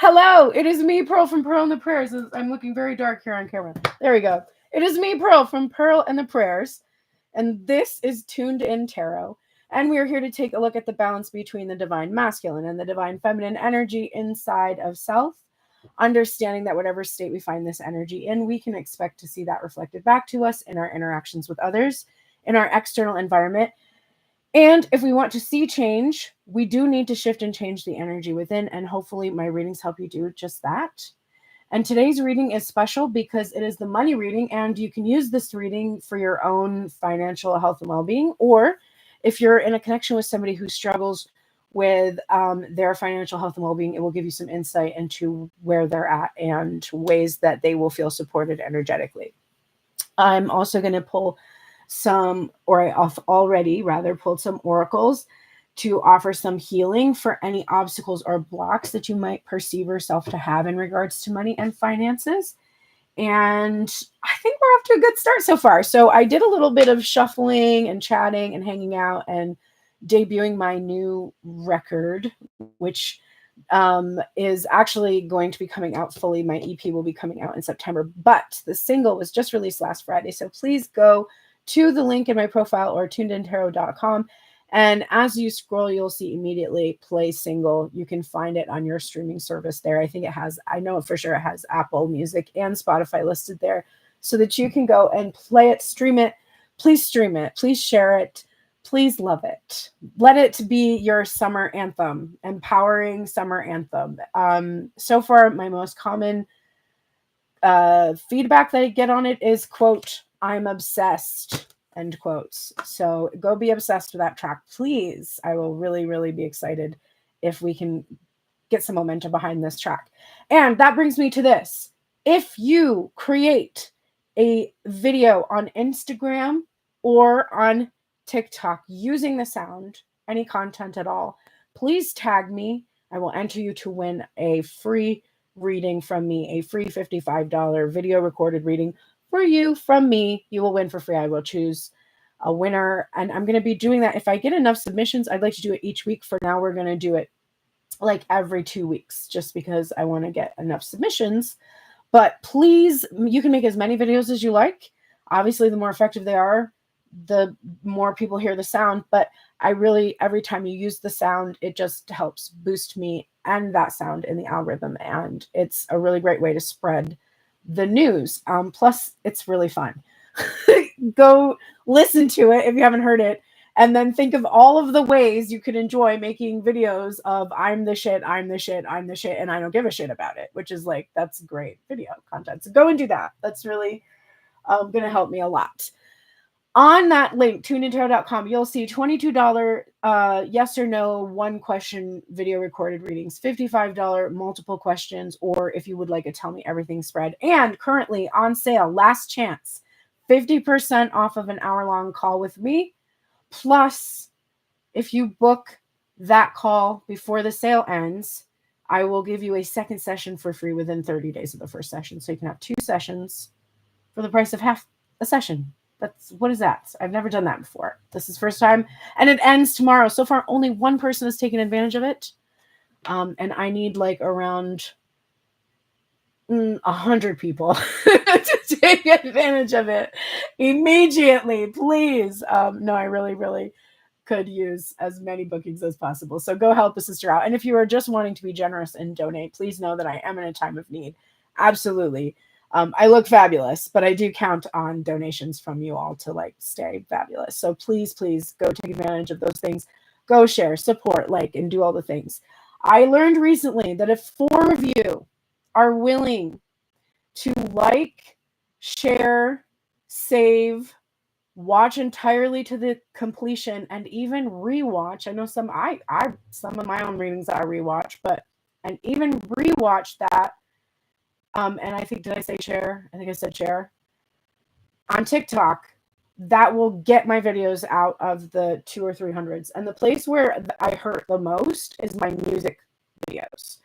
Hello, it is me, Pearl from Pearl and the Prayers. I'm looking very dark here on camera. There we go. It is me, Pearl from Pearl and the Prayers, and this is Tuned In Tarot. And we are here to take a look at the balance between the divine masculine and the divine feminine energy inside of self, understanding that whatever state we find this energy in, we can expect to see that reflected back to us in our interactions with others, in our external environment. And if we want to see change, we do need to shift and change the energy within. And hopefully, my readings help you do just that. And today's reading is special because it is the money reading, and you can use this reading for your own financial health and well being. Or if you're in a connection with somebody who struggles with their financial health and well being, it will give you some insight into where they're at and ways that they will feel supported energetically. I'm also going to pull I've already rather pulled some oracles to offer some healing for any obstacles or blocks that you might perceive yourself to have in regards to money and finances. And I think we're off to a good start so far. So I did a little bit of shuffling and chatting and hanging out and debuting my new record, which is actually going to be coming out fully. My EP will be coming out in September, but the single was just released last Friday. So please go to the link in my profile or turnedintarot.com. And as you scroll, you'll see immediately play single. You can find it on your streaming service there. I know for sure it has Apple Music and Spotify listed there so that you can go and play it, stream it. Please stream it. Please share it. Please love it. Let it be your summer anthem, empowering summer anthem. So far, my most common feedback that I get on it is, quote, "I'm obsessed," end quotes. So go be obsessed with that track, please. I will really, really be excited if we can get some momentum behind this track. And that brings me to this. If you create a video on Instagram or on TikTok using the sound, any content at all, please tag me. I will enter you to win a free reading from me, a free $55 video recorded reading for you from me. You will win for free. I will choose a winner, and I'm going to be doing that. If I get enough submissions, I'd like to do it each week. For now, we're going to do it like every 2 weeks, just because I want to get enough submissions. But please, you can make as many videos as you like. Obviously, the more effective they are, the more people hear the sound. But every time you use the sound, it just helps boost me and that sound in the algorithm. And it's a really great way to spread the news. Plus, it's really fun. Go listen to it if you haven't heard it. And then think of all of the ways you could enjoy making videos of I'm the shit, I'm the shit, I'm the shit, and I don't give a shit about it, which is like, that's great video content. So go and do that. That's really going to help me a lot. On that link, turnedintarot.com, you'll see $22 yes or no, one question video recorded readings, $55 multiple questions, or if you would like a Tell Me Everything spread. And currently on sale, last chance, 50% off of an hour-long call with me. Plus, if you book that call before the sale ends, I will give you a second session for free within 30 days of the first session. So you can have 2 sessions for the price of half a session. What is that? I've never done that before. This is first time, and it ends tomorrow. So far, only one person has taken advantage of it. And I need like around 100 people to take advantage of it immediately, please. No, I really, really could use as many bookings as possible. So go help a sister out. And if you are just wanting to be generous and donate, please know that I am in a time of need. Absolutely. I look fabulous, but I do count on donations from you all to like stay fabulous. So please, please go take advantage of those things. Go share, support, like, and do all the things. I learned recently that if 4 of you are willing to like, share, save, watch entirely to the completion, and even rewatch. I know some of my own readings I rewatch, and even rewatch that. And I think, did I say share? I think I said share on TikTok. That will get my videos out of the 200 or 300s. And the place where I hurt the most is my music videos,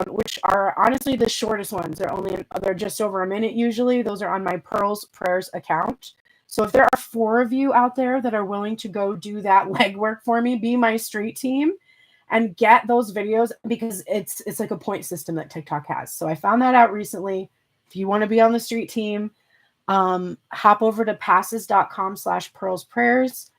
which are honestly the shortest ones. They're just over a minute usually. Those are on my Pearl's Prayers account. So if there are 4 of you out there that are willing to go do that legwork for me, be my street team, and get those videos, because it's like a point system that TikTok has. So I found that out recently. If you want to be on the street team, hop over to passes.com/pearlsprayers.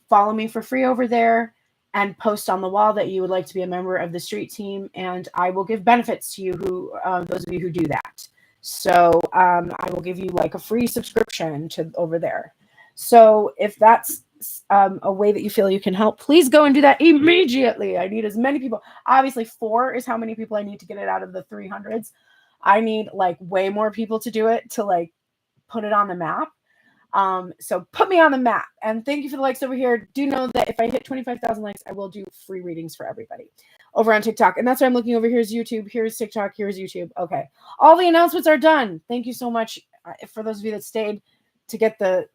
Follow me for free over there and post on the wall that you would like to be a member of the street team, and I will give benefits to you who those of you who do that. So I will give you like a free subscription to over there. So if that's a way that you feel you can help, please go and do that immediately. I need as many people. Obviously, 4 is how many people I need to get it out of the 300s. I need like way more people to do it, to like put it on the map. So put me on the map, and thank you for the likes over here. Do know that if I hit 25,000 likes, I will do free readings for everybody over on TikTok. And that's why I'm looking over. Here's YouTube, here's TikTok, here's YouTube. Okay. All the announcements are done. Thank you so much for those of you that stayed to get the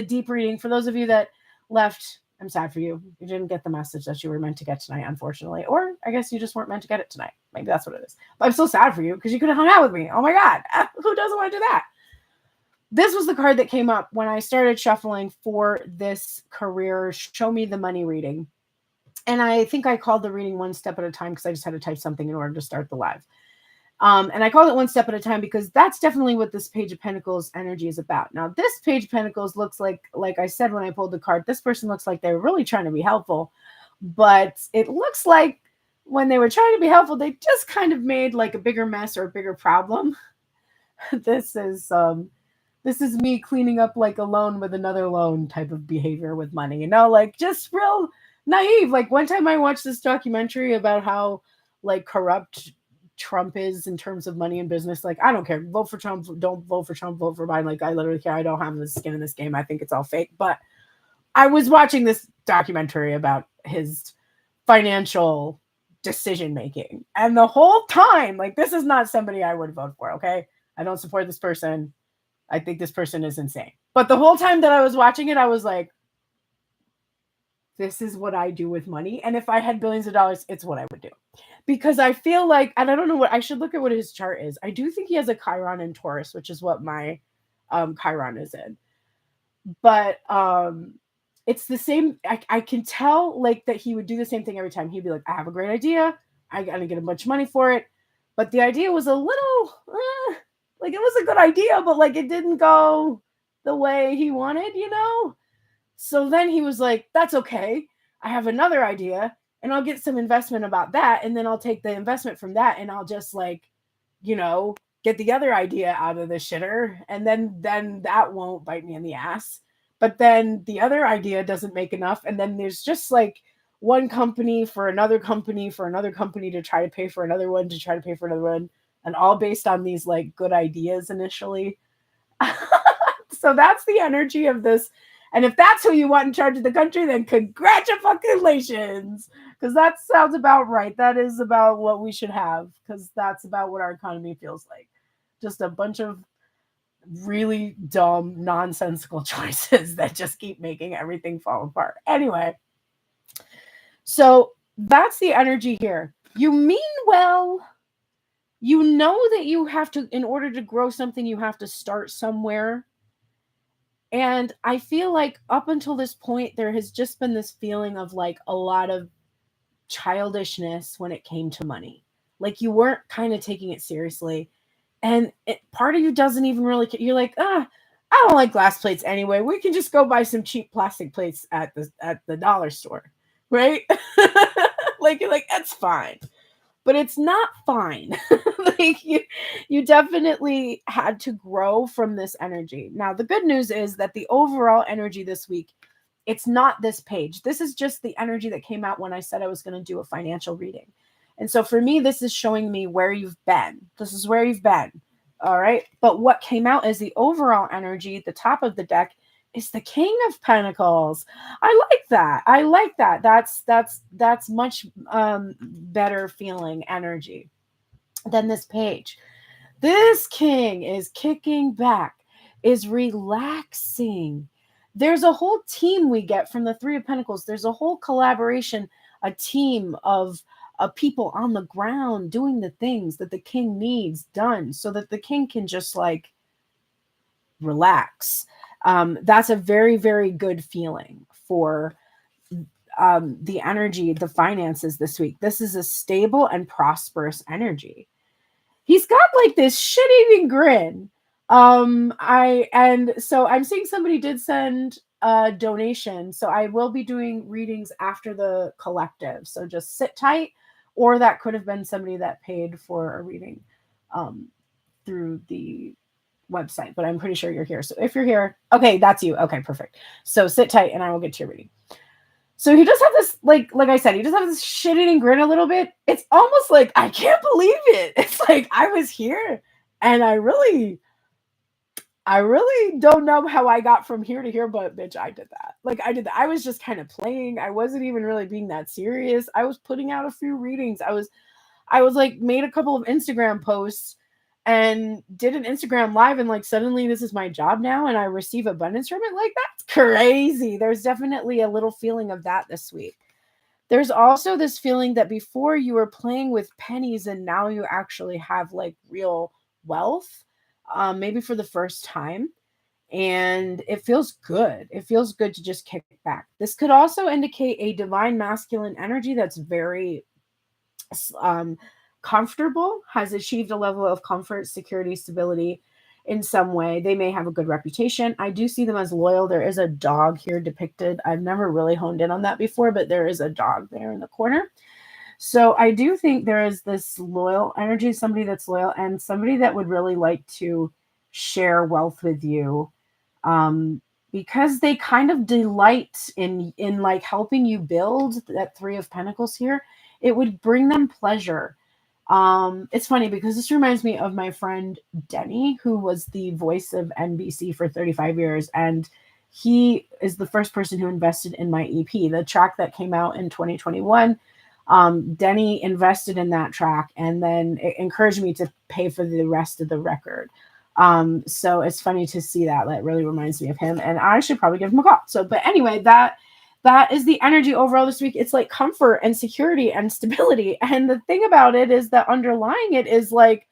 deep reading. For those of you that left, I'm sad for you. You didn't get the message that you were meant to get tonight, unfortunately. Or I guess you just weren't meant to get it tonight. Maybe that's what it is. But I'm so sad for you because you could have hung out with me. Oh my God. Who doesn't want to do that? This was the card that came up when I started shuffling for this career show me the money reading. And I think I called the reading one step at a time because I just had to type something in order to start the live. And I called it one step at a time because that's definitely what this Page of Pentacles energy is about. Now, this Page of Pentacles looks like I said when I pulled the card, this person looks like they were really trying to be helpful. But it looks like when they were trying to be helpful, they just kind of made like a bigger mess or a bigger problem. This is me cleaning up like a loan with another loan type of behavior with money, you know, like just real naive. Like one time I watched this documentary about how like corrupt Trump is in terms of money and business. Like, I don't care. Vote for Trump. Don't vote for Trump. Vote for Biden. Like, I literally care. I don't have the skin in this game. I think it's all fake. But I was watching this documentary about his financial decision making. And the whole time, like, this is not somebody I would vote for, okay? I don't support this person. I think this person is insane. But the whole time that I was watching it, I was like, this is what I do with money. And if I had billions of dollars, it's what I would do. Because I feel like, and I don't know what, I should look at what his chart is. I do think he has a Chiron in Taurus, which is what my Chiron is in. But it's the same. I can tell like that he would do the same thing every time. He'd be like, I have a great idea. I got to get a bunch of money for it. But the idea was a little, like it was a good idea, but like it didn't go the way he wanted, you know? So then he was like, that's okay. I have another idea and I'll get some investment about that. And then I'll take the investment from that and I'll just like, you know, get the other idea out of the shitter. And then that won't bite me in the ass. But then the other idea doesn't make enough. And then there's just like one company for another company for another company to try to pay for another one, to try to pay for another one. And all based on these like good ideas initially. So that's the energy of this. And if that's who you want in charge of the country, then congratulations. Because that sounds about right. That is about what we should have. Because that's about what our economy feels like. Just a bunch of really dumb, nonsensical choices that just keep making everything fall apart. Anyway, so that's the energy here. You mean well. You know that you have to, in order to grow something, you have to start somewhere. And I feel like up until this point, there has just been this feeling of like a lot of childishness when it came to money. Like you weren't kind of taking it seriously. And part of you doesn't even really care. You're like, I don't like glass plates anyway. We can just go buy some cheap plastic plates at the dollar store, right? Like you're like, that's fine. But it's not fine. Like you definitely had to grow from this energy. Now, the good news is that the overall energy this week, it's not this page. This is just the energy that came out when I said I was going to do a financial reading. And so for me, this is showing me where you've been. This is where you've been. All right. But what came out is the overall energy at the top of the deck is the King of Pentacles. I like that. I like that. That's much better feeling energy than this page. This King is kicking back, is relaxing. There's a whole team we get from the Three of Pentacles. There's a whole collaboration, a team of people on the ground doing the things that the King needs done so that the King can just like relax. That's a very, very good feeling for the energy, the finances this week. This is a stable and prosperous energy. He's got like this shit-eating grin. So I'm seeing somebody did send a donation. So I will be doing readings after the collective. So just sit tight, or that could have been somebody that paid for a reading through the website, but I'm pretty sure you're here. So if you're here, okay, that's you. Okay, perfect. So sit tight and I will get to your reading. So he does have this, like I said, he does have this shit-eating grin a little bit. It's almost like, I can't believe it. It's like, I was here and I really don't know how I got from here to here, but bitch, I did that. Like I did that. I was just kind of playing. I wasn't even really being that serious. I was putting out a few readings. I was like made a couple of Instagram posts and did an Instagram live, and like suddenly this is my job now and I receive abundance from it. Like that's crazy. There's definitely a little feeling of that this week. There's also this feeling that before you were playing with pennies and now you actually have like real wealth, maybe for the first time. And it feels good. It feels good to just kick back. This could also indicate a divine masculine energy that's very comfortable, has achieved a level of comfort, security, stability in some way. They may have a good reputation. I do see them as loyal. There is a dog here depicted. I've never really honed in on that before, but there is a dog there in the corner. So I do think there is this loyal energy, somebody that's loyal and somebody that would really like to share wealth with you, because they kind of delight in like helping you build. That Three of Pentacles here, it would bring them pleasure. It's funny because this reminds me of my friend Denny, who was the voice of NBC for 35 years. And he is the first person who invested in my EP, the track that came out in 2021. Denny invested in that track and then it encouraged me to pay for the rest of the record. So it's funny to see that. That really reminds me of him, and I should probably give him a call. So, but anyway, that is the energy overall this week. It's like comfort and security and stability. And the thing about it is that underlying it is like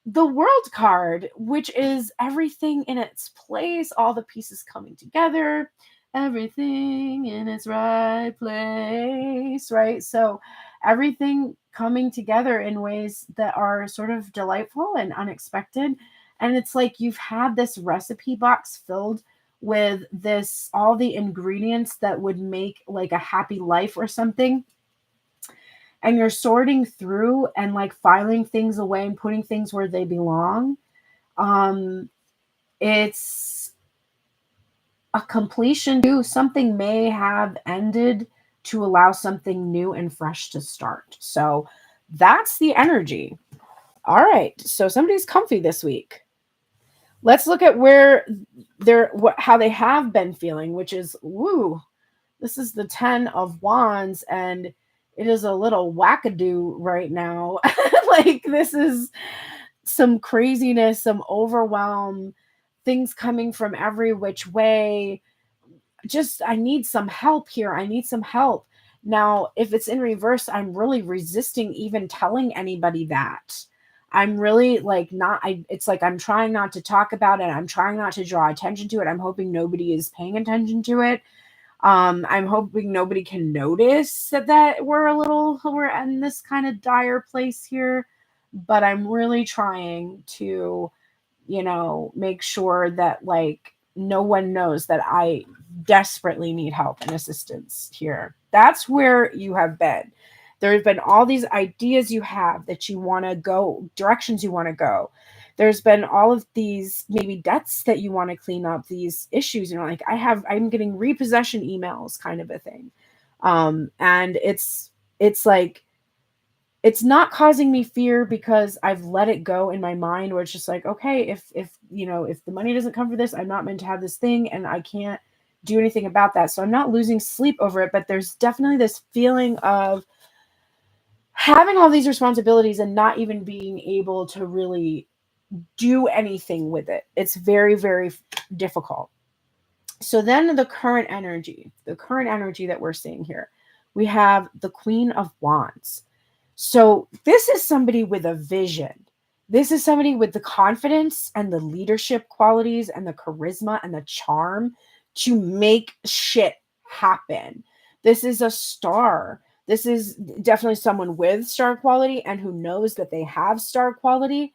the World card, which is everything in its place, all the pieces coming together, everything in its right place, right? So everything coming together in ways that are sort of delightful and unexpected. And it's like you've had this recipe box filled with this, all the ingredients that would make like a happy life or something. And you're sorting through and like filing things away and putting things where they belong. It's a completion too. Something may have ended to allow something new and fresh to start. So that's the energy. All right. So somebody's comfy this week. Let's look at where how they have been feeling, which is, woo, this is the 10 of Wands, and it is a little wackadoo right now. Like this is some craziness, some overwhelm, things coming from every which way. Just, I need some help here. I need some help. Now, if it's in reverse, I'm really resisting even telling anybody that. I'm really like it's like I'm trying not to talk about it. I'm trying not to draw attention to it. I'm hoping nobody is paying attention to it. I'm hoping nobody can notice that we're in this kind of dire place here, but I'm really trying to, make sure that like no one knows that I desperately need help and assistance here. That's where you have been. There have been all these ideas you have that you want to go, directions you want to go. There's been all of these maybe debts that you want to clean up, these issues, like I'm getting repossession emails kind of a thing. And it's like, it's not causing me fear because I've let it go in my mind, where it's just like, okay, if the money doesn't come for this, I'm not meant to have this thing and I can't do anything about that. So I'm not losing sleep over it, but there's definitely this feeling of having all these responsibilities and not even being able to really do anything with it. It's very, very difficult. So then the current energy that we're seeing here, we have the Queen of Wands. So this is somebody with a vision. This is somebody with the confidence and the leadership qualities and the charisma and the charm to make shit happen. This is a star. This is definitely someone with star quality and who knows that they have star quality.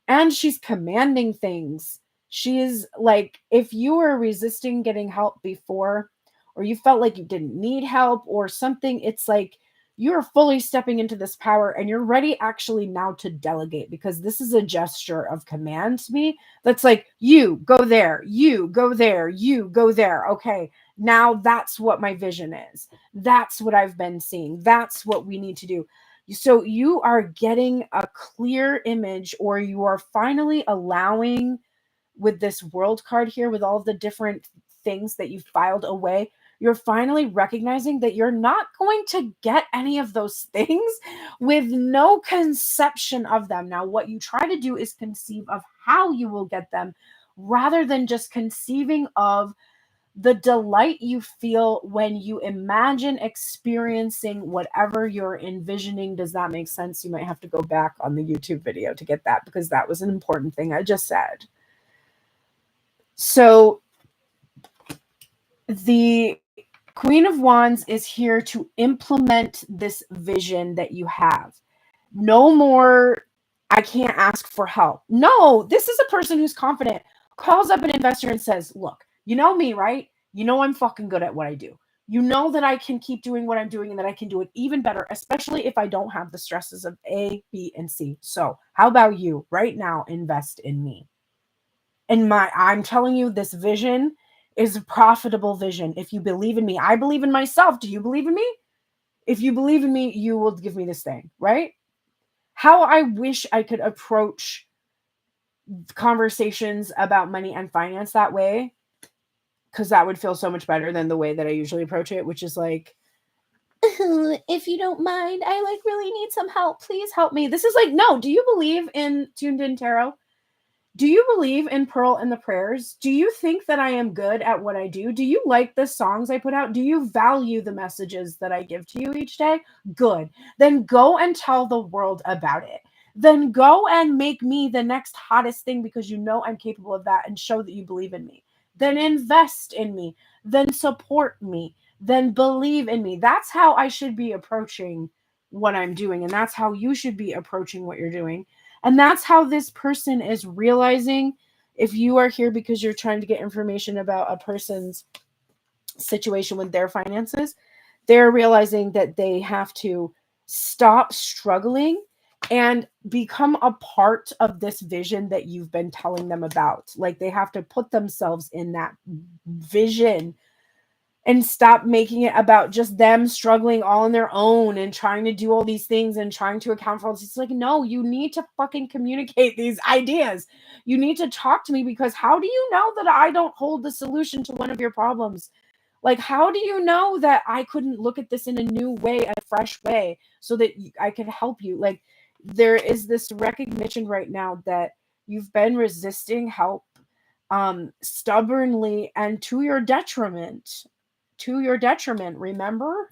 And she's commanding things. She is like, if you were resisting getting help before, or you felt like you didn't need help or something, it's like you're fully stepping into this power and you're ready actually now to delegate, because this is a gesture of command to me. That's like, you go there, you go there, you go there. Okay, now that's what my vision is. That's what I've been seeing. That's what we need to do. So you are getting a clear image, or you are finally allowing, with this world card here, with all the different things that you filed away, you're finally recognizing that you're not going to get any of those things with no conception of them. Now, what you try to do is conceive of how you will get them, rather than just conceiving of the delight you feel when you imagine experiencing whatever you're envisioning. Does that make sense? You might have to go back on the YouTube video to get that, because that was an important thing I just said. So the Queen of Wands is here to implement this vision that you have. No more, I can't ask for help. No, this is a person who's confident, calls up an investor and says, look, you know me, right? You know I'm fucking good at what I do. You know that I can keep doing what I'm doing and that I can do it even better, especially if I don't have the stresses of A, B, and C. So how about you right now invest in me? And I'm telling you, this vision is a profitable vision. If you believe in me, I believe in myself. Do you believe in me? If you believe in me, you will give me this thing, right? How I wish I could approach conversations about money and finance that way, because that would feel so much better than the way that I usually approach it, which is like, if you don't mind, I like really need some help. Please help me. This is like, no, do you believe in tuned in tarot? Do you believe in Pearl and the prayers? Do you think that I am good at what I do? Do you like the songs I put out? Do you value the messages that I give to you each day? Good. Then go and tell the world about it. Then go and make me the next hottest thing, because you know I'm capable of that, and show that you believe in me. Then invest in me. Then support me. Then believe in me. That's how I should be approaching what I'm doing. And that's how you should be approaching what you're doing. And that's how this person is realizing. If you are here because you're trying to get information about a person's situation with their finances, they're realizing that they have to stop struggling and become a part of this vision that you've been telling them about. Like, they have to put themselves in that vision and stop making it about just them struggling all on their own and trying to do all these things and trying to account for all this. It's like, no, you need to fucking communicate these ideas. You need to talk to me, because how do you know that I don't hold the solution to one of your problems? Like, how do you know that I couldn't look at this in a new way, a fresh way, so that I can help you? Like, there is this recognition right now that you've been resisting help stubbornly and to your detriment. Remember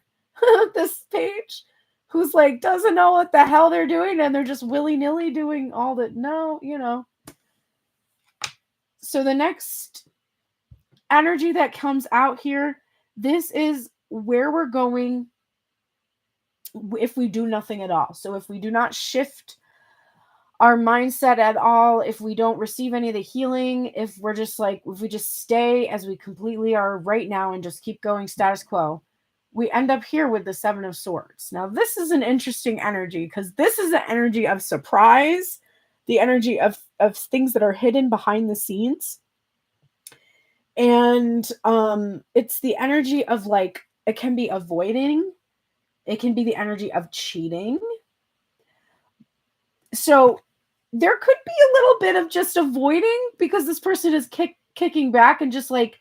this page, who's like doesn't know what the hell they're doing, and they're just willy-nilly doing all that. No, so the next energy that comes out here, this is where we're going if we do nothing at all. So if we do not shift our mindset at all, if we don't receive any of the healing, if we just stay as we completely are right now and just keep going status quo, we end up here with the Seven of Swords. Now, this is an interesting energy, because this is the energy of surprise, the energy of things that are hidden behind the scenes. And it's the energy of, like, it can be avoiding, it can be the energy of cheating. So there could be a little bit of just avoiding, because this person is kicking back and just like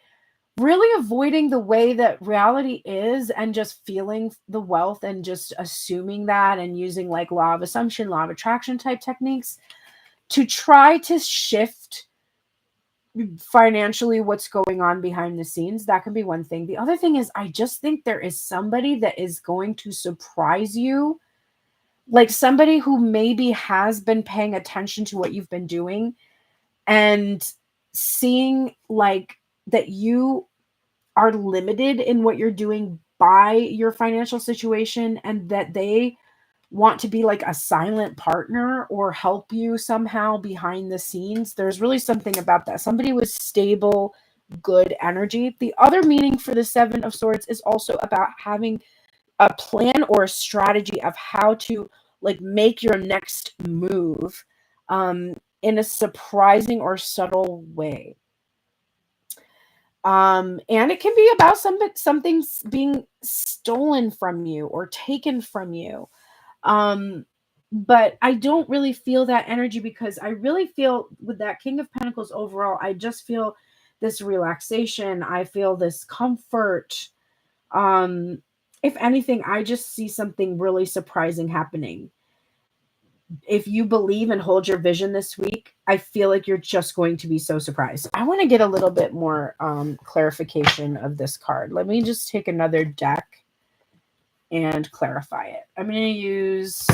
really avoiding the way that reality is, and just feeling the wealth and just assuming that, and using like law of assumption, law of attraction type techniques to try to shift financially what's going on behind the scenes. That can be one thing. The other thing is, I just think there is somebody that is going to surprise you, like somebody who maybe has been paying attention to what you've been doing and seeing like that you are limited in what you're doing by your financial situation and that they want to be like a silent partner or help you somehow behind the scenes. There's really something about that. Somebody with stable, good energy. The other meaning for the Seven of Swords is also about having a plan or a strategy of how to like make your next move in a surprising or subtle way. And it can be about something being stolen from you or taken from you. But I don't really feel that energy because I really feel with that King of Pentacles overall, I just feel this relaxation. I feel this comfort. If anything, I just see something really surprising happening. If you believe and hold your vision this week, I feel like you're just going to be so surprised. I want to get a little bit more clarification of this card. Let me just take another deck and clarify it. I'm going to use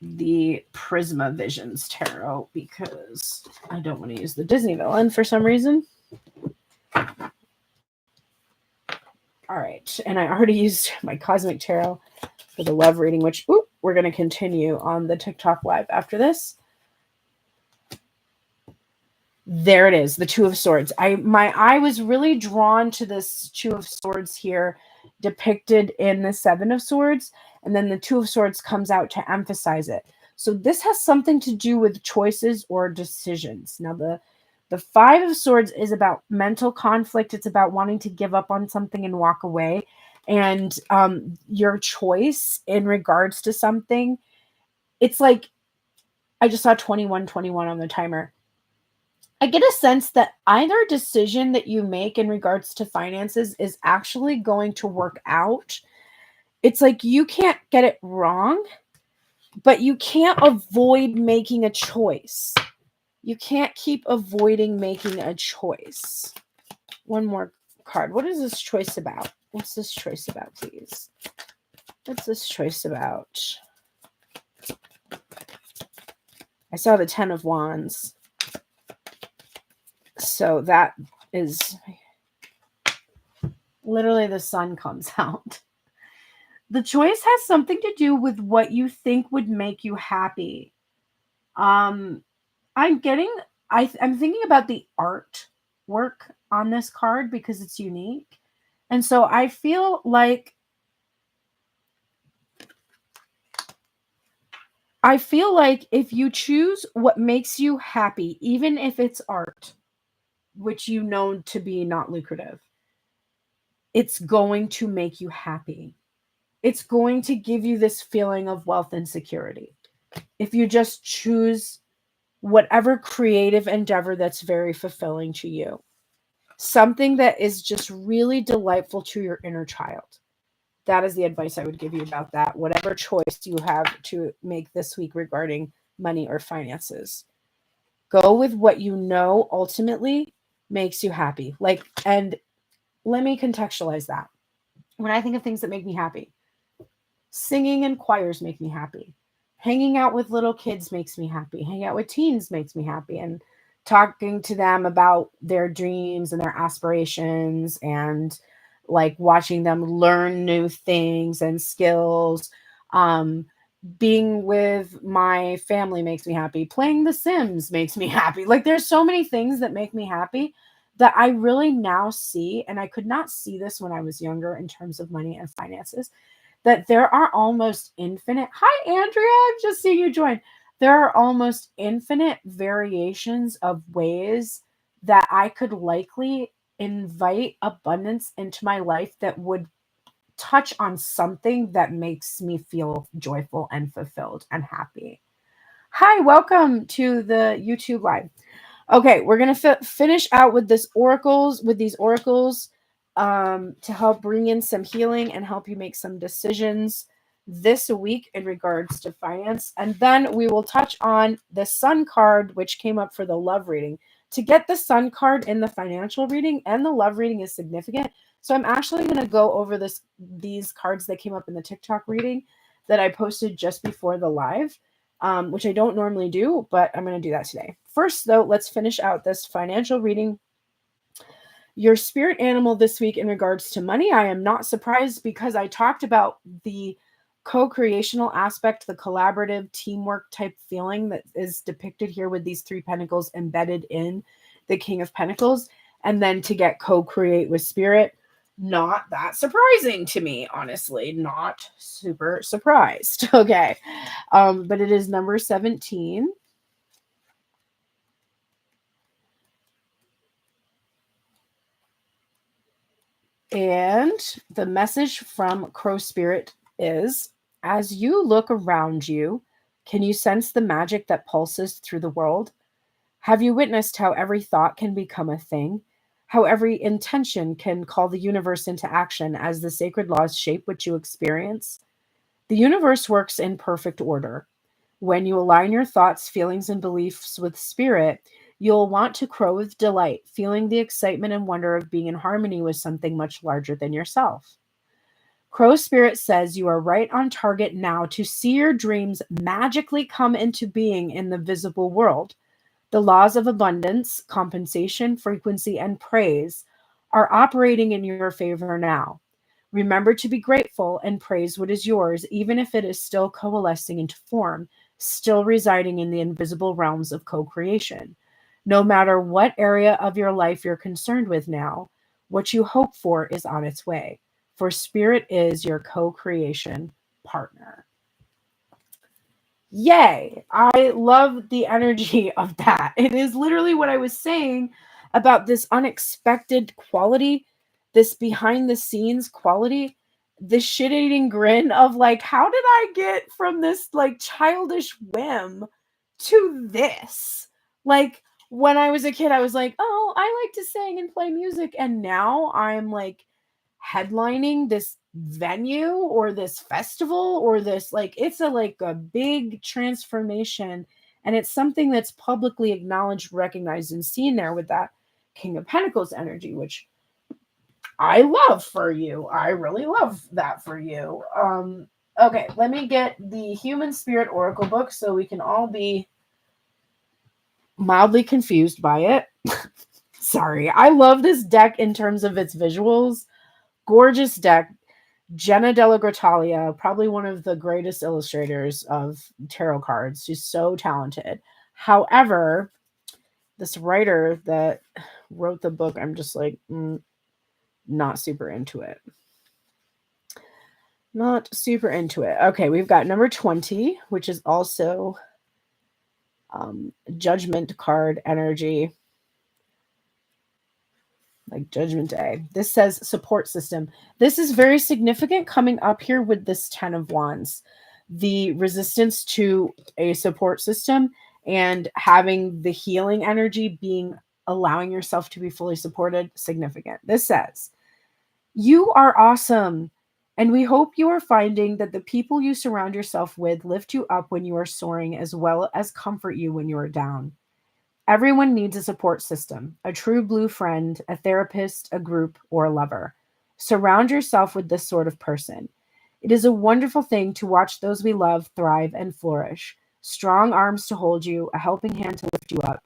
the Prisma Visions Tarot because I don't want to use the Disney villain for some reason. All right. And I already used my Cosmic Tarot for the love reading, which we're going to continue on the TikTok live after this. There it is, the Two of Swords. My eye was really drawn to this Two of Swords here depicted in the Seven of Swords, and then the Two of Swords comes out to emphasize it. So this has something to do with choices or decisions. Now the Five of Swords is about mental conflict. It's about wanting to give up on something and walk away. And your choice in regards to something, it's like, I just saw 2121 on the timer. I get a sense that either decision that you make in regards to finances is actually going to work out. It's like you can't get it wrong, but you can't avoid making a choice. You can't keep avoiding making a choice. One more card. What is this choice about? What's this choice about, please? What's this choice about? I saw the 10 of Wands. So that is literally the sun comes out. The choice has something to do with what you think would make you happy. I'm thinking about the art work on this card because it's unique. And so I feel like if you choose what makes you happy, even if it's art, which you know to be not lucrative, it's going to make you happy. It's going to give you this feeling of wealth and security. If you just choose whatever creative endeavor that's very fulfilling to you, something that is just really delightful to your inner child. That is the advice I would give you about that. Whatever choice you have to make this week regarding money or finances, go with what you know ultimately makes you happy. And let me contextualize that. When I think of things that make me happy, singing in choirs make me happy. Hanging out with little kids makes me happy. Hanging out with teens makes me happy. And talking to them about their dreams and their aspirations and like watching them learn new things and skills. Being with my family makes me happy. Playing The Sims makes me happy. Like there's so many things that make me happy that I really now see, and I could not see this when I was younger in terms of money and finances, that there are almost infinite. Hi, Andrea. I'm just seeing you join. There are almost infinite variations of ways that I could likely invite abundance into my life that would touch on something that makes me feel joyful and fulfilled and happy. Hi, welcome to the YouTube live. Okay, we're going to finish out with these oracles to help bring in some healing and help you make some decisions this week in regards to finance. And then we will touch on the Sun card, which came up for the love reading. To get the Sun card in the financial reading and the love reading is significant. So I'm actually going to go over these cards that came up in the TikTok reading that I posted just before the live, which I don't normally do, but I'm going to do that today. First, though, let's finish out this financial reading. Your spirit animal this week in regards to money, I am not surprised because I talked about the co-creational aspect, the collaborative teamwork type feeling that is depicted here with these 3 pentacles embedded in the King of Pentacles, and then to get co-create with spirit. Not that surprising to me, honestly. Not super surprised. Okay. But it is number 17. And the message from Crow Spirit is, as you look around you, can you sense the magic that pulses through the world? Have you witnessed how every thought can become a thing? How every intention can call the universe into action as the sacred laws shape what you experience? The universe works in perfect order. When you align your thoughts, feelings, and beliefs with spirit, you'll want to crow with delight, feeling the excitement and wonder of being in harmony with something much larger than yourself. Crow Spirit says you are right on target now to see your dreams magically come into being in the visible world. The laws of abundance, compensation, frequency, and praise are operating in your favor now. Remember to be grateful and praise what is yours, even if it is still coalescing into form, still residing in the invisible realms of co creation. No matter what area of your life you're concerned with now, what you hope for is on its way. For Spirit is your co creation partner. Yay. I love the energy of that. It is literally what I was saying about this unexpected quality, this behind the scenes quality, this shit eating grin of like, how did I get from this like childish whim to this? Like, when I was a kid, I was like, oh, I like to sing and play music. And now I'm like headlining this venue or this festival or this, like, it's a like a big transformation, and it's something that's publicly acknowledged, recognized, and seen there with that King of Pentacles energy, which I love for you. I really love that for you. Okay, let me get the Human Spirit Oracle book so we can all be mildly confused by it. Sorry, I love this deck in terms of its visuals. Gorgeous deck. Jenna Della Grottalia, probably one of the greatest illustrators of tarot cards. She's so talented. However, this writer that wrote the book, I'm just like, not super into it. Not super into it. Okay, we've got number 20, which is also Judgment card energy. Like Judgment Day. This says support system. This is very significant coming up here with this 10 of Wands. The resistance to a support system and having the healing energy being allowing yourself to be fully supported, significant. This says, you are awesome. And we hope you are finding that the people you surround yourself with lift you up when you are soaring, as well as comfort you when you are down. Everyone needs a support system, a true blue friend, a therapist, a group, or a lover. Surround yourself with this sort of person. It is a wonderful thing to watch those we love thrive and flourish. Strong arms to hold you, a helping hand to lift you up,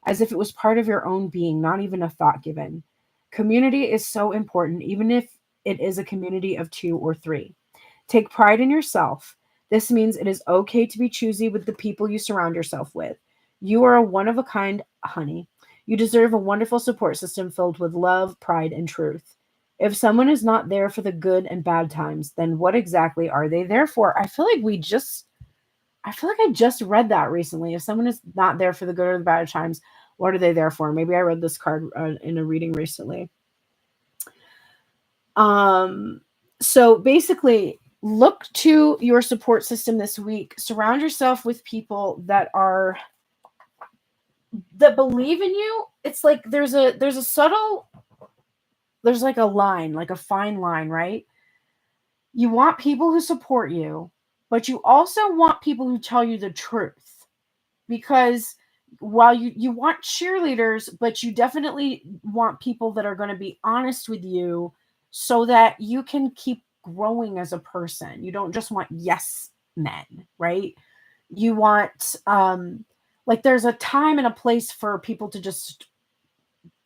as if it was part of your own being, not even a thought given. Community is so important, even if it is a community of 2 or 3. Take pride in yourself. This means it is okay to be choosy with the people you surround yourself with. You are a one-of-a-kind honey. You deserve a wonderful support system filled with love, pride, and truth. If someone is not there for the good and bad times, then what exactly are they there for? I feel like I just read that recently. If someone is not there for the good or the bad times, what are they there for? Maybe I read this card in a reading recently. So basically, look to your support system this week. Surround yourself with people that believe in you. It's like there's like a line, like a fine line, right? You want people who support you, but you also want people who tell you the truth. Because while you want cheerleaders, but you definitely want people that are going to be honest with you so that you can keep growing as a person. You don't just want yes men, right? You want like there's a time and a place for people to just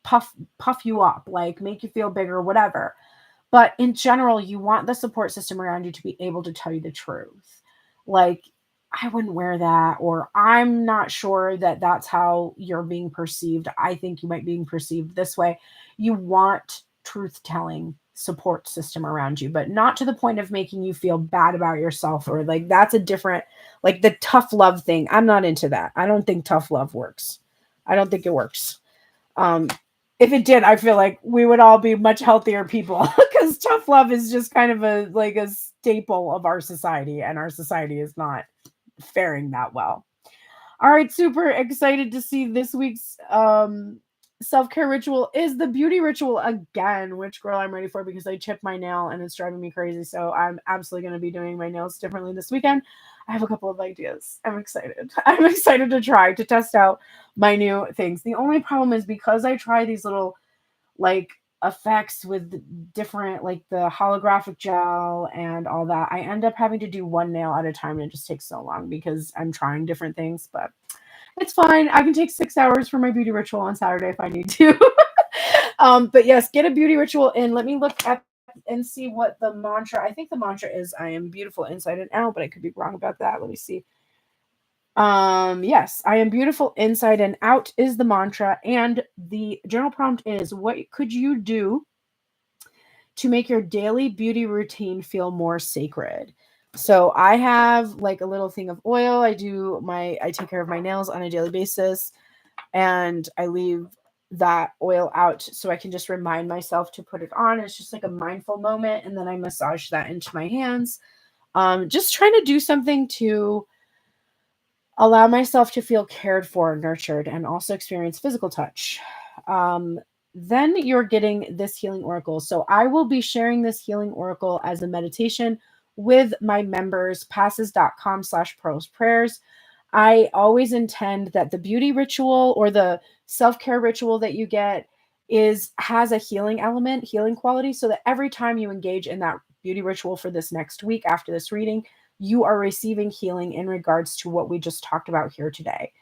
puff you up, like make you feel bigger, whatever. But in general, you want the support system around you to be able to tell you the truth. Like, I wouldn't wear that, or I'm not sure that that's how you're being perceived. I think you might be being perceived this way. You want truth telling support system around you, but not to the point of making you feel bad about yourself, or like that's a different, like the tough love thing. I'm not into that. I don't think tough love works. I don't think it works. If it did, I feel like we would all be much healthier people, because tough love is just kind of a staple of our society, and our society is not faring that well. All right, super excited to see this week's self-care ritual is the beauty ritual again, which, girl, I'm ready for, because I chipped my nail and it's driving me crazy. So I'm absolutely going to be doing my nails differently this weekend. I have a couple of ideas. I'm excited. I'm excited to try to test out my new things. The only problem is, because I try these little like effects with different, like the holographic gel and all that, I end up having to do one nail at a time, and it just takes so long because I'm trying different things. But it's fine. I can take 6 hours for my beauty ritual on Saturday if I need to. But yes, get a beauty ritual in. Let me look at and see what the mantra. I think the mantra is "I am beautiful inside and out," but I could be wrong about that. Let me see. Yes, "I am beautiful inside and out" is the mantra, and the journal prompt is, what could you do to make your daily beauty routine feel more sacred? So I have like a little thing of oil. I take care of my nails on a daily basis, and I leave that oil out so I can just remind myself to put it on. It's just like a mindful moment, and then I massage that into my hands. Just trying to do something to allow myself to feel cared for, nurtured, and also experience physical touch. Then you're getting this healing oracle. So I will be sharing this healing oracle as a meditation with my members, passes.com/pearls prayers. I always intend that the beauty ritual or the self-care ritual that you get has a healing element, healing quality, so that every time you engage in that beauty ritual for this next week after this reading, you are receiving healing in regards to what we just talked about here today.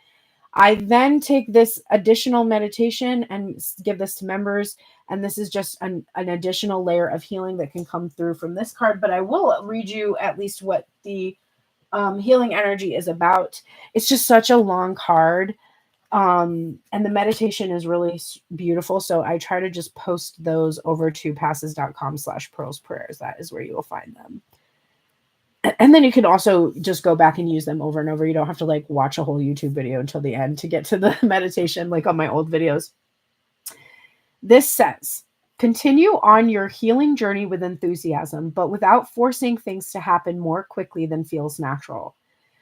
I then take this additional meditation and give this to members, and this is just an additional layer of healing that can come through from this card. But I will read you at least what the healing energy is about. It's just such a long card, and the meditation is really beautiful. So I try to just post those over to passes.com/pearls prayers. That is where you will find them. And then you can also just go back and use them over and over. You don't have to like watch a whole YouTube video until the end to get to the meditation, like on my old videos. This says, continue on your healing journey with enthusiasm, but without forcing things to happen more quickly than feels natural.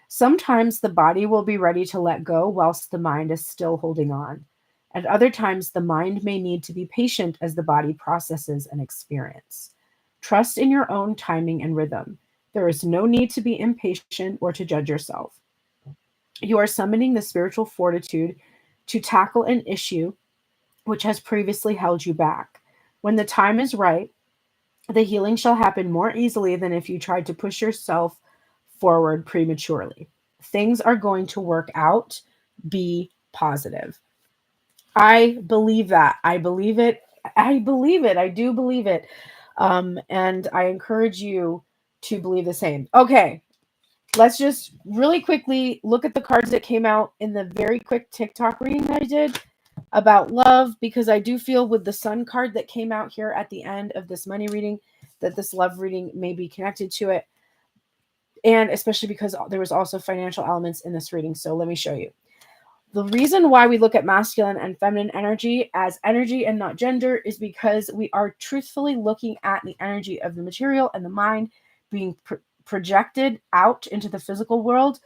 Sometimes the body will be ready to let go whilst the mind is still holding on. At other times, the mind may need to be patient as the body processes an experience. Trust in your own timing and rhythm. There is no need to be impatient or to judge yourself. You are summoning the spiritual fortitude to tackle an issue which has previously held you back. When the time is right, the healing shall happen more easily than if you tried to push yourself forward prematurely. Things are going to work out. Be positive. I believe that. I believe it. I believe it. I do believe it. And I encourage you to believe the same. Okay, let's just really quickly look at the cards that came out in the very quick TikTok reading that I did about love, because I do feel with the Sun card that came out here at the end of this money reading that this love reading may be connected to it. And especially because there was also financial elements in this reading. So let me show you. The reason why we look at masculine and feminine energy as energy and not gender is because we are truthfully looking at the energy of the material and the mind being projected out into the physical world,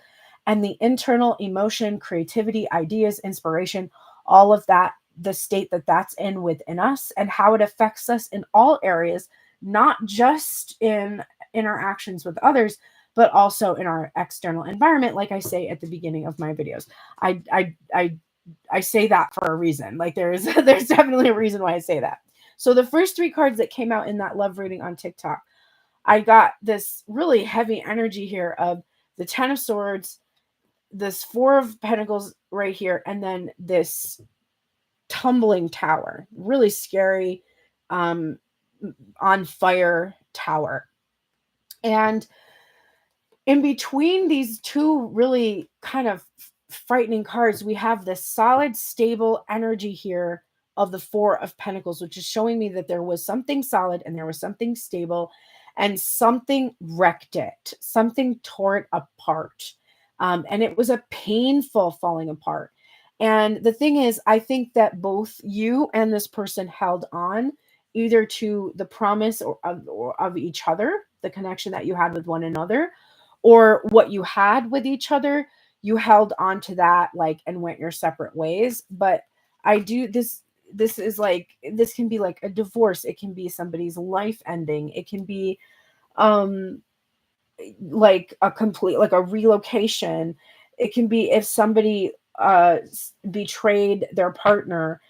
and the internal emotion, creativity, ideas, inspiration, all of that, the state that that's in within us, and how it affects us in all areas, not just in interactions with others, but also in our external environment. Like I say at the beginning of my videos, I say that for a reason. Like there's definitely a reason why I say that. So the first three cards that came out in that love reading on TikTok, I got this really heavy energy here of the Ten of Swords, this Four of Pentacles right here, and then this tumbling tower, really scary, um, on fire tower. And in between these two really kind of frightening cards, we have this solid, stable energy here of the Four of Pentacles, which is showing me that there was something solid and there was something stable, and something wrecked it, something tore it apart. And it was a painful falling apart. And the thing is, I think that both you and this person held on either to the promise or of each other, the connection that you had with one another, or what you had with each other. You held on to that, like, and went your separate ways. But I do this is like, this can be like a divorce, it can be somebody's life ending, it can be um like a complete, like a relocation, it can be if somebody betrayed their partner,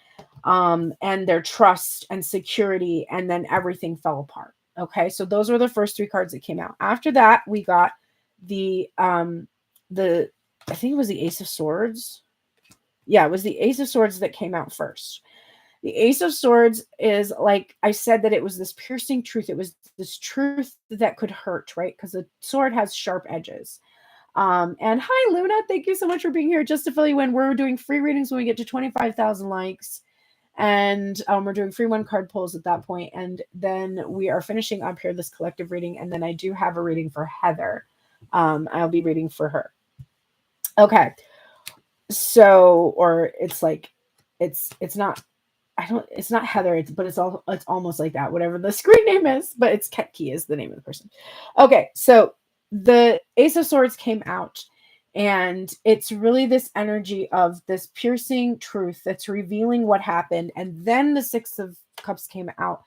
and their trust and security, and then everything fell apart. Okay, so those were the first three cards that came out. After that, we got the I think it was the Ace of Swords. Yeah, it was the Ace of Swords that came out first. The Ace of Swords is, like I said, that it was this piercing truth. It was this truth that could hurt, right? Because the sword has sharp edges. And hi, Luna. Thank you so much for being here. Just to fill you in, we're doing free readings when we get to 25,000 likes. And we're doing free one card pulls at that point. And then we are finishing up here this collective reading. And then I do have a reading for Heather. I'll be reading for her. Okay. So, or it's like, it's not, it's not Heather, but it's almost like that, whatever the screen name is, but it's Ketki is the name of the person. Okay. So the Ace of Swords came out, and it's really this energy of this piercing truth that's revealing what happened. And then the Six of Cups came out.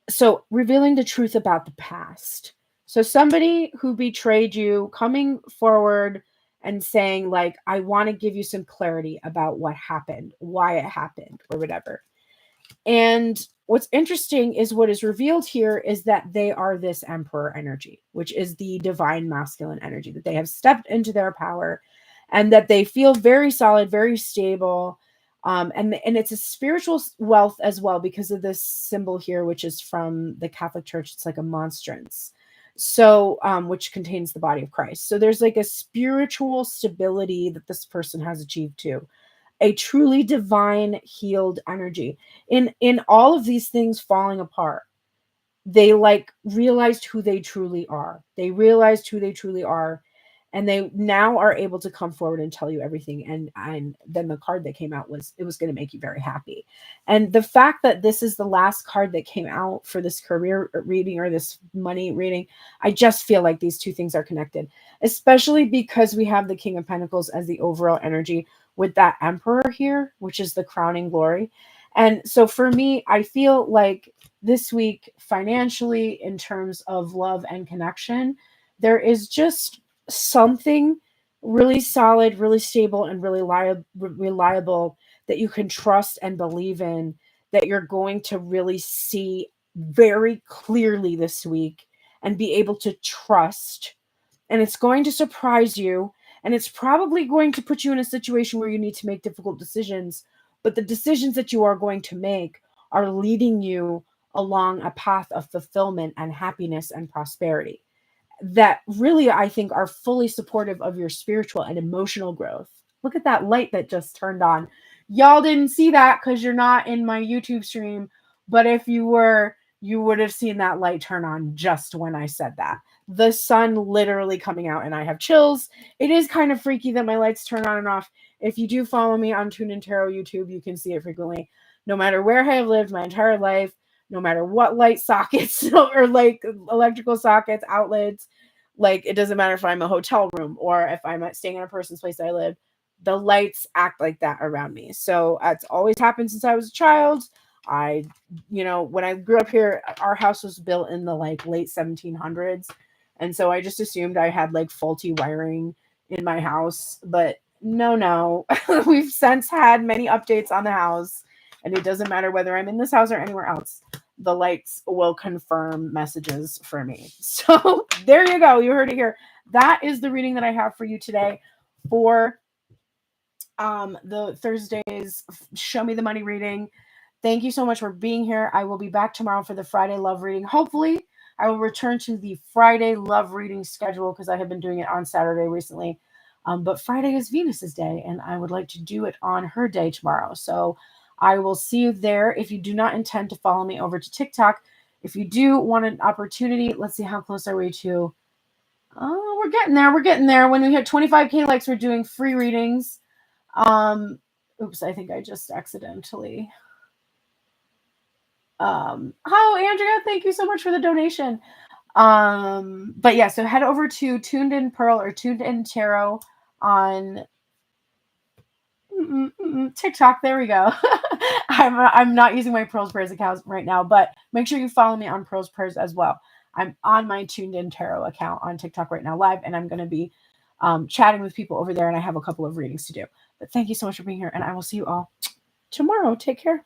So revealing the truth about the past. So somebody who betrayed you coming forward and saying, like, I want to give you some clarity about what happened, why it happened, or whatever. And what's interesting is what is revealed here is that they are this Emperor energy, which is the divine masculine energy, that they have stepped into their power, and that they feel very solid, very stable. And it's a spiritual wealth as well, because of this symbol here, which is from the Catholic Church. It's like a monstrance. So, which contains the body of Christ. So there's like a spiritual stability that this person has achieved too. A truly divine healed energy. In all of these things falling apart, they like realized who they truly are. They realized who they truly are, and they now are able to come forward and tell you everything. And then the card that came out was, it was going to make you very happy. And the fact that this is the last card that came out for this career reading or this money reading, I just feel like these two things are connected, especially because we have the King of Pentacles as the overall energy with that Emperor here, which is the crowning glory. And so for me, I feel like this week, financially, in terms of love and connection, there is just something really solid, really stable, and really reliable that you can trust and believe in, that you're going to really see very clearly this week and be able to trust. And it's going to surprise you, and it's probably going to put you in a situation where you need to make difficult decisions. But the decisions that you are going to make are leading you along a path of fulfillment and happiness and prosperity that really, I think, are fully supportive of your spiritual and emotional growth. Look at that light that just turned on. Y'all didn't see that because you're not in my YouTube stream, but if you were, you would have seen that light turn on just when I said that. The sun literally coming out, and I have chills. It is kind of freaky that my lights turn on and off. If you do follow me on Tune In Tarot YouTube, you can see it frequently. No matter where I have lived my entire life, no matter what light sockets or like electrical sockets, outlets, like it doesn't matter if I'm a hotel room or if I'm staying in a person's place that I live, the lights act like that around me. So it's always happened since I was a child. When I grew up here, our house was built in the like late 1700s. And so I just assumed I had like faulty wiring in my house, but no, we've since had many updates on the house, and it doesn't matter whether I'm in this house or anywhere else. The lights will confirm messages for me. So there you go. You heard it here. That is the reading that I have for you today for the Thursdays show me the money reading. Thank you so much for being here. I will be back tomorrow for the Friday love reading. Hopefully, I will return to the Friday love reading schedule because I have been doing it on Saturday recently. But Friday is Venus's day, and I would like to do it on her day tomorrow. So I will see you there. If you do not intend to follow me over to TikTok, if you do want an opportunity, let's see, how close are we to? Oh, we're getting there. We're getting there. When we hit 25K likes, we're doing free readings. Oops, I think I just accidentally. Oh, Andrea, thank you so much for the donation. But yeah, so head over to Tuned In Pearl or Tuned In Tarot on TikTok. There we go. I'm not using my Pearls Prayers account right now, but make sure you follow me on Pearls Prayers as well. I'm on my Tuned In Tarot account on TikTok right now live, and I'm going to be chatting with people over there, and I have a couple of readings to do. But thank you so much for being here, and I will see you all tomorrow. Take care.